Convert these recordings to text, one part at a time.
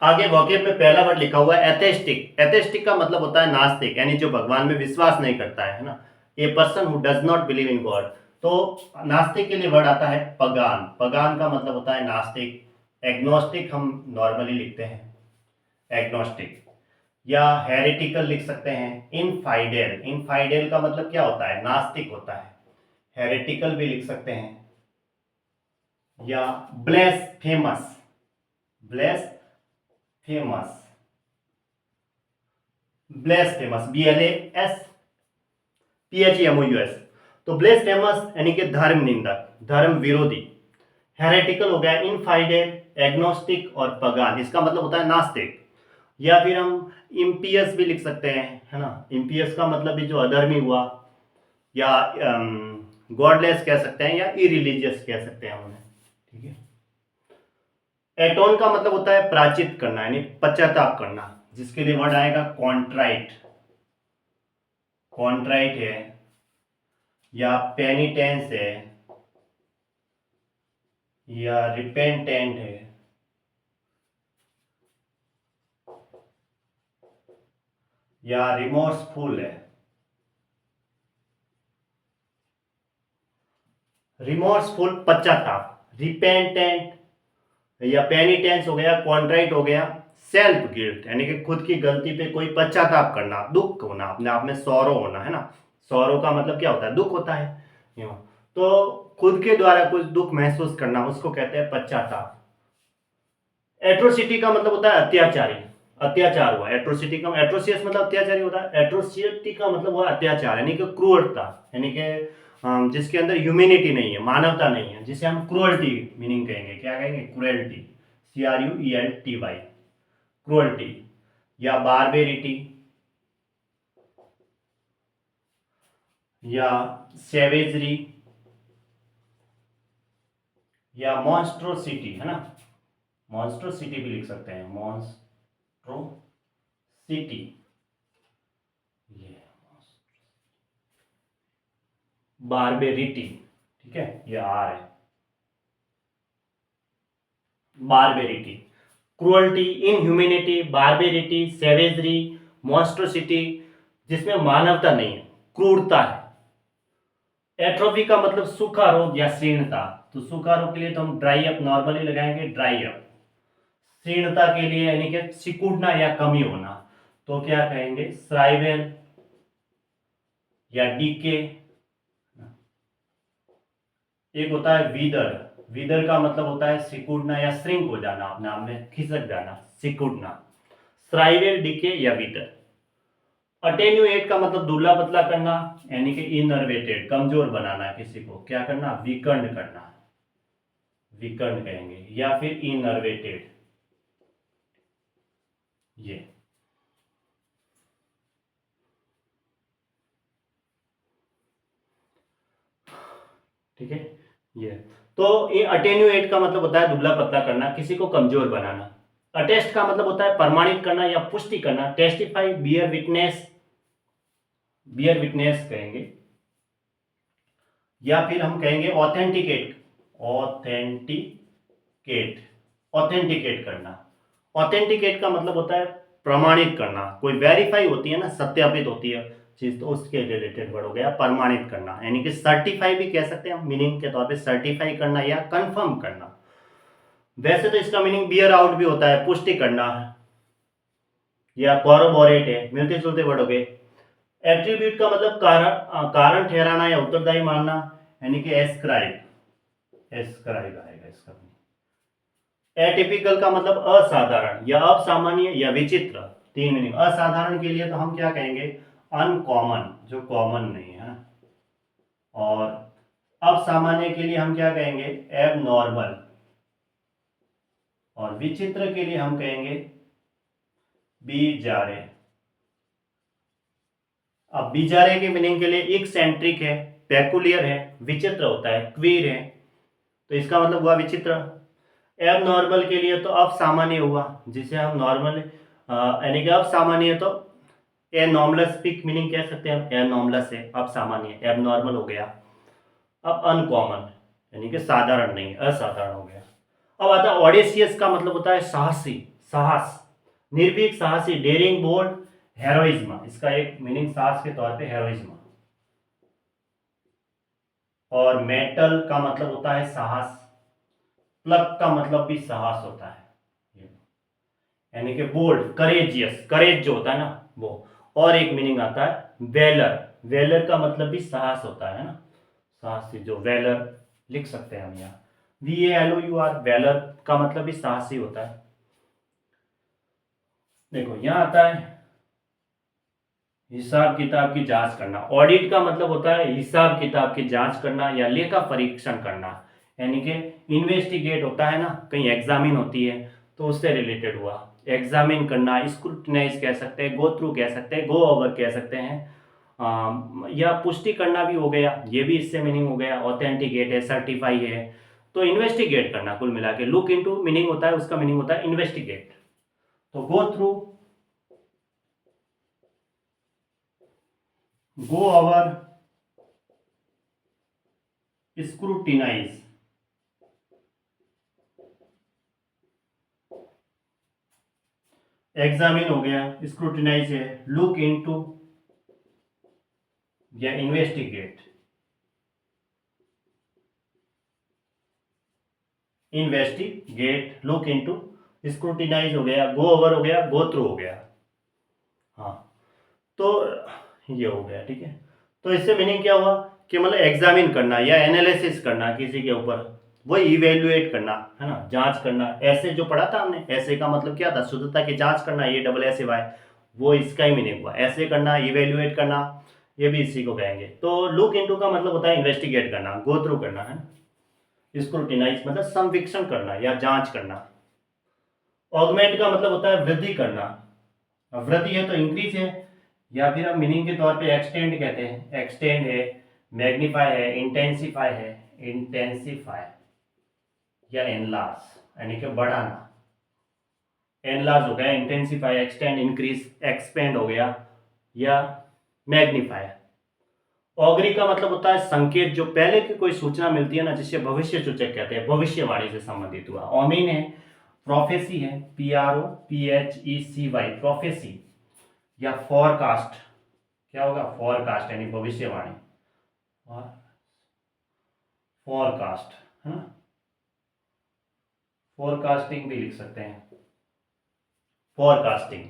आगे वोकेब में पहला वर्ड लिखा हुआ है एथेस्टिक। एथेस्टिक का मतलब होता है नास्तिक, यानी जो भगवान में विश्वास नहीं करता है ना, a person who does not believe in God. तो नास्तिक के लिए वर्ड आता है पगान। पगान का मतलब होता है नास्तिक। एग्नोस्टिक हम नॉर्मली लिखते हैं, एग्नोस्टिक। या हेरेटिकल लिख सकते हैं, इनफाइडेल। इनफाइडेल का मतलब क्या होता है, नास्तिक होता है। हेरेटिकल भी लिख सकते हैं। या ब्लेसफेमस। ब्लेसफेमस, ब्लेसफेमस, BLASPHEMOUS। तो ब्लेसफेमस यानी कि धर्म निंदक, धर्म विरोधी। हेरेटिकल हो गया इनफाइडेल, एग्नोस्टिक और पगान, इसका मतलब होता है नास्तिक। या फिर हम इम्पियस भी लिख सकते हैं, है ना। इम्पियस का मतलब भी जो अधर्मी हुआ, या गॉडलेस कह सकते हैं, या इरिलीजियस कह सकते हैं उन्हें, ठीक है। एटोन का मतलब होता है प्राचित करना, यानी पश्चाताप करना, जिसके लिए वर्ड आएगा कॉन्ट्राइट। कॉन्ट्राइट है, या पेनिटेंस है, या रिपेंटेंट है, या रिमोर्सफुल है। रिमोर्सफुल पश्चाताप, रिपेंटेंट या पेनिटेंस हो गया, कॉन्ट्राइट हो गया। सेल्फ गिल्ट यानी कि खुद की गलती पे कोई पश्चाताप करना, दुख होना, अपने आप में सौरो होना, है ना। सौरो का मतलब क्या होता है, दुख होता है। तो खुद के द्वारा कुछ दुख महसूस करना, उसको कहते हैं पश्चाताप। एट्रोसिटी का मतलब होता है अत्याचारी, अत्याचार हुआ। एट्रोसिटी का, एट्रोसियस मतलब अत्याचारी होता है, एट्रोसिटी का मतलब हुआ अत्याचार, यानी कि क्रूरता, यानी कि जिसके अंदर ह्यूमैनिटी नहीं है, मानवता नहीं है, जिसे हम क्रूअल्टी मीनिंग कहेंगे। क्या कहेंगे, क्रूएल्टी, CRUELTY, क्रूअल्टी। या बारबेरिटी, या सेवेजरी, या मॉन्स्ट्रोसिटी, है ना। मॉन्स्ट्रोसिटी भी लिख सकते हैं, मॉन्स्ट्रोसिटी, ये बारबेरिटी, ठीक है, ये आर है, बारबेरिटी। क्रुअल्टी, इनह्यूमैनिटी, बारबेरिटी, सेवेजरी, मॉन्स्ट्रोसिटी, जिसमें मानवता नहीं है, क्रूरता है। एट्रोफी का मतलब सूखा रोग या शीर्णता। तो सूखा रोग के लिए तो हम ड्राई अप नॉर्मली लगाएंगे, ड्राई अप। शीर्णता के लिए यानी कि सिकुड़ना या कमी होना, तो क्या कहेंगे, श्राइवेल या डीके। एक होता है वीदर। वीदर का मतलब होता है सिकुड़ना या श्रिंक हो जाना, अपने आप में खिसक जाना, सिकुड़ना। श्राइवेल, डीके या वीदर। अटेन्यूएट का मतलब दुबला पतला करना, यानी कि इनर्वेटेड, कमजोर बनाना, किसी को क्या करना, विकर्ण करना, विकर्ण कहेंगे। या फिर इनर्वेटेड, ये। ठीक है, ये। तो ये अटेन्यूएट का मतलब होता है दुबला पतला करना, किसी को कमजोर बनाना। अटेस्ट का मतलब होता है प्रमाणित करना या पुष्टि करना, testify, bear witness, bear witness कहेंगे। या फिर हम कहेंगे ऑथेंटिकेट, ऑथेंटिकेट, ऑथेंटिकेट करना। ऑथेंटिकेट का मतलब होता है प्रमाणित करना, कोई वेरीफाई होती है ना, सत्यापित होती है चीज, तो उसके रिलेटेड वर्ड हो गया प्रमाणित करना, यानी कि सर्टिफाई भी कह सकते हैं मीनिंग के तौर पे, सर्टिफाई करना या कंफर्म करना। वैसे तो इसका मीनिंग बियर आउट भी होता है, पुष्टि करना, या कॉरोबोरेट है, मिलते जुलते वर्ड हो गए। एट्रीब्यूट का मतलब कारण ठहराना या उत्तरदायी मानना, यानी कि एस्क्राइब, एस्क्राइब आएगा इसका। एटिपिकल का मतलब असाधारण या असामान्य या विचित्र, तीन मीनिंग। असाधारण के लिए तो हम क्या कहेंगे, अनकॉमन, जो कॉमन नहीं है ना। और अब सामान्य के लिए हम क्या कहेंगे, एब नॉर्मल। और विचित्र के लिए हम कहेंगे बीजारे। अब बीजारे के मीनिंग के लिए एक्सेंट्रिक है, पेकुलियर है, विचित्र होता है, क्वीर है, तो इसका मतलब हुआ विचित्र। एब नॉर्मल के लिए तो अब सामान्य हुआ, जिसे हम नॉर्मल यानी कि अब सामान्य है, तो ए नॉर्मलस पिक मीनिंग कह सकते हैं हम, ए नॉर्मलस है, अब सामान्य, एब नॉर्मल हो गया। अब अनकॉमन यानी कि साधारण नहीं, असाधारण हो गया। अब आता है ऑडेसियस का मतलब होता है साहसी, साहस, निर्भीक, साहसी, डेयरिंग, बोल्ड, हेरोइज्म, इसका एक मीनिंग साहस के तौर पे हेरोइज्म। और मेटल का मतलब होता है साहस, प्लग का मतलब भी साहस होता है, यानी कि बोल्ड, करेजियस, करेज जो होता है ना वो। और एक मीनिंग आता है वेलर, वेलर का मतलब भी साहस होता है ना, साहसी, जो वेलर लिख सकते हैं हम यहाँ, VALOUR, वेलर का मतलब भी साहसी होता है। देखो यहाँ आता है हिसाब किताब की जांच करना। ऑडिट का मतलब होता है हिसाब किताब की जांच करना या लेखा परीक्षण करना, यानी कि इन्वेस्टिगेट होता है ना, कहीं एग्जामिन होती है तो उससे रिलेटेड हुआ। एग्जामिन करना, स्क्रूटनाइज कह सकते हैं, गो थ्रू कह सकते हैं, गो ओवर कह सकते हैं, या पुष्टि करना भी हो गया, ये भी इससे मीनिंग हो गया। ऑथेंटिकेट है, सर्टिफाई है, तो इन्वेस्टिगेट करना कुल मिला के। लुक इनटू मीनिंग होता है, उसका मीनिंग होता है इन्वेस्टिगेट। तो go through, go over, scrutinise, examine हो गया, स्क्रूटिनाइज है, लुक इनटू या investigate, investigate, look into, scrutinise हो गया, गो ओवर हो गया, गो थ्रू हो गया। हाँ, तो ये हो गया, ठीक है। तो इससे मीनिंग क्या हुआ कि मतलब एग्जामिन करना या एनालिसिस करना किसी के ऊपर, वो इवेल्युएट करना है ना, जांच करना। ऐसे जो पढ़ा था हमने, ऐसे का मतलब क्या था, शुद्धता की जांच करना, ये ASSY, वो इसका ही मीनिंग हुआ। ऐसे करना, इवेल्युएट करना, ये भी इसी को कहेंगे। तो लुक इनटू का मतलब होता है इन्वेस्टिगेट करना, गो थ्रू करना है। स्क्रूटिनाइज मतलब संवीक्षण करना या जांच करना। ऑगमेंट का मतलब होता है वृद्धि करना, वृद्धि है तो इंक्रीज है, या फिर हम मीनिंग के तौर पे एक्सटेंड कहते हैं, एक्सटेंड है, मैग्नीफाई है, इंटेंसिफाई है, इंटेंसिफाई, या एनलार्ज यानी कि बढ़ाना। एनलार्ज हो गया, इंटेंसिफाई, एक्सटेंड, इंक्रीज, एक्सपेंड हो गया, या मैग्नीफाई। ऑगरी का मतलब होता है संकेत, जो पहले की कोई सूचना मिलती है ना, जिसे भविष्य सूचक कहते हैं, भविष्यवाणी से संबंधित हुआ। ओमिन है, प्रोफेसी है, PROPHECY, प्रोफेसी, या फॉरकास्ट, क्या होगा, फॉरकास्ट यानी भविष्यवाणी, और फॉरकास्ट है ना, फोरकास्टिंग भी लिख सकते हैं, फोरकास्टिंग,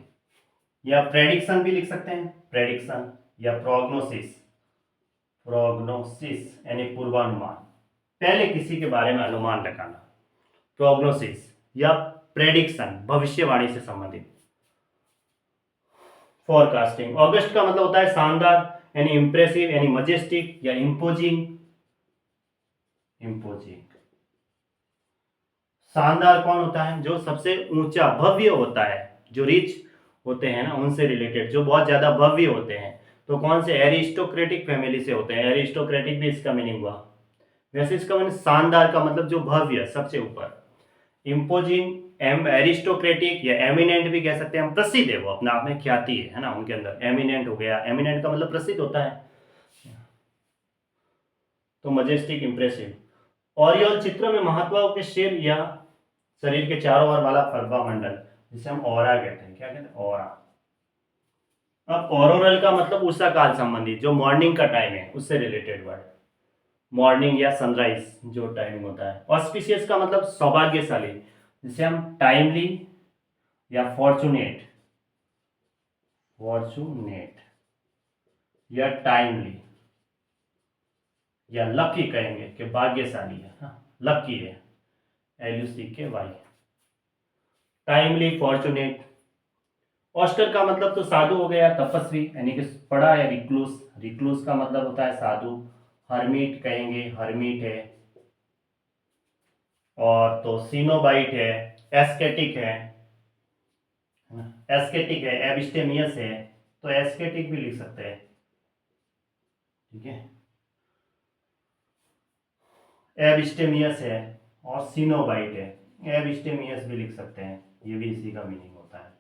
या प्रेडिक्शन भी लिख सकते हैं, प्रेडिक्शन, या प्रोग्नोसिस, प्रोग्नोसिस यानी पूर्वानुमान, पहले किसी के बारे में अनुमान लगाना, प्रोग्नोसिस, या प्रेडिक्शन भविष्यवाणी से संबंधित। फोरकास्टिंग। ऑगस्ट का मतलब होता है शानदार यानी इंप्रेसिव यानी मजेस्टिक, या इम्पोजिंग, इम्पोजिंग। शानदार कौन होता है, जो सबसे ऊंचा भव्य होता है, जो रिच होते हैं ना उनसे रिलेटेड, जो बहुत ज्यादा भव्य होते हैं। तो कौन से, एरिस्टोक्रेटिक फैमिली से होते हैं, एरिस्टोक्रेटिक भी इसका मीनिंग हुआ। वैसे इसका मीनिंग शानदार का मतलब जो भव्य, सबसे ऊपर। इम्पोजिंग, एम एरिस्टोक्रेटिक या एमिनेंट भी कह सकते हैं हम, प्रसिद्ध है, वो अपने आप में ख्याति है ना उनके अंदर। एमिनेंट हो गया, एमिनेंट का मतलब प्रसिद्ध होता है। तो मजेस्टिक, इंप्रेसिव। ऑरियल चित्र में महात्माओं के सिर या शरीर के चारों ओर वाला फरबा मंडल, जिसे हम ऑरा कहते हैं, क्या कहते हैं, ऑरा। अब ऑरोरल का मतलब उषा काल संबंधी, जो मॉर्निंग का टाइम है उससे रिलेटेड वर्ड, मॉर्निंग या सनराइज जो टाइमिंग होता है। ऑस्पिशियस का मतलब सौभाग्यशाली, जिसे हम टाइमली या फॉर्चुनेट, फॉर्चुनेट, या टाइमली, या लकी कहेंगे कि भाग्यशाली है, लकी है, LUCKY, टाइमली, फॉर्चुनेट। ऑस्टर का मतलब तो साधु हो गया, तपस्वी यानी कि पढ़ा है, रिक्लूस, रिक्लूस का मतलब होता है साधु। हर्मीट कहेंगे, हर्मीट है। और तो सीनोबाइट है, एस्केटिक है, एस्केटिक है, एबिस्टेमियस है, तो एस्केटिक भी लिख सकते हैं, ठीक है, एबिस्टेमियस है। और सीनोबाइट है, एबिस्टेमियस भी लिख सकते हैं, ये भी इसी का मीनिंग होता है।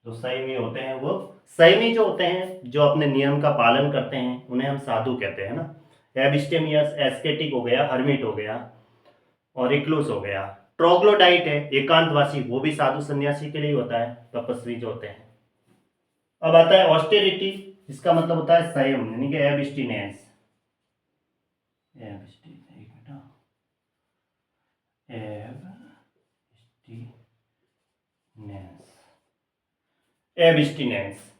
जो संयमी होते हैं, वो संयमी जो होते हैं, जो अपने नियम का पालन करते हैं, उन्हें हम साधु कहते हैं ना। एबिस्टेमियस, एस्केटिक हो गया, हर्मिट हो गया, और रिक्लूस हो गया। ट्रोग्लोडाइट है एकांतवासी, वो भी साधु सन्यासी के लिए होता है, तपस्वी जो होते हैं। अब आता है ऑस्टेरिटी, इसका मतलब होता है संयम यानी कि एब्स्टिनेंस। एब्स्टिनेंस,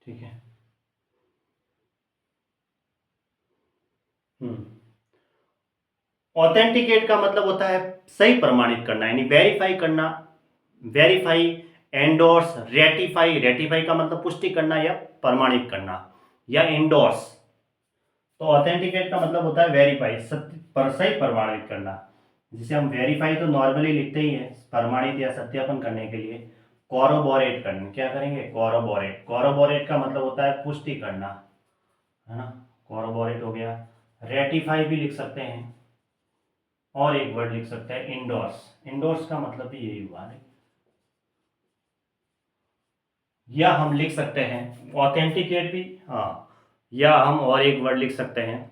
ठीक है। ऑथेंटिकेट का मतलब होता है सही प्रमाणित करना यानी वेरीफाई करना, वेरीफाई, एंडोर्स, रेटिफाई, रेटिफाई का मतलब पुष्टि करना या प्रमाणित करना, या एंडोर्स। तो ऑथेंटिकेट का मतलब होता है वेरीफाई, सत्य पर सही प्रमाणित करना, जिसे हम वेरीफाई तो नॉर्मली लिखते ही हैं प्रमाणित या सत्यापन करने के लिए। कॉरोबोरेट करना, क्या करेंगे, कॉरोबोरेट, कॉरोबोरेट का मतलब होता है पुष्टि करना, है ना, कॉरोबोरेट हो गया। रेटिफाई भी लिख सकते हैं, और एक वर्ड लिख सकते हैं इंडोर्स, इंडोर्स का मतलब भी यही हुआ है। या हम लिख सकते हैं ऑथेंटिकेट भी, हाँ, या हम और एक वर्ड लिख सकते हैं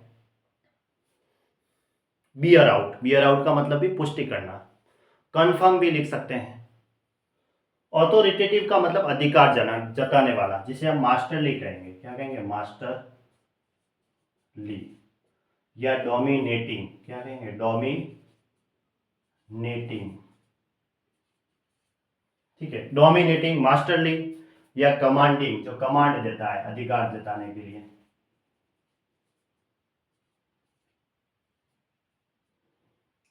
बियर आउट, बियर आउट का मतलब भी पुष्टि करना। कंफर्म भी लिख सकते हैं। ऑथोरिटेटिव का मतलब अधिकार जताने वाला, जिसे हम मास्टरली कहेंगे, क्या कहेंगे, मास्टरली। या डोमिनेटिंग, क्या कहेंगे, डोमिनेटिंग, ठीक है, डोमिनेटिंग, मास्टरली। या कमांडिंग, जो कमांड देता है अधिकार जताने के लिए,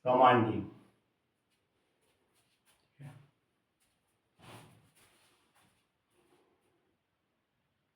कमांडिंग।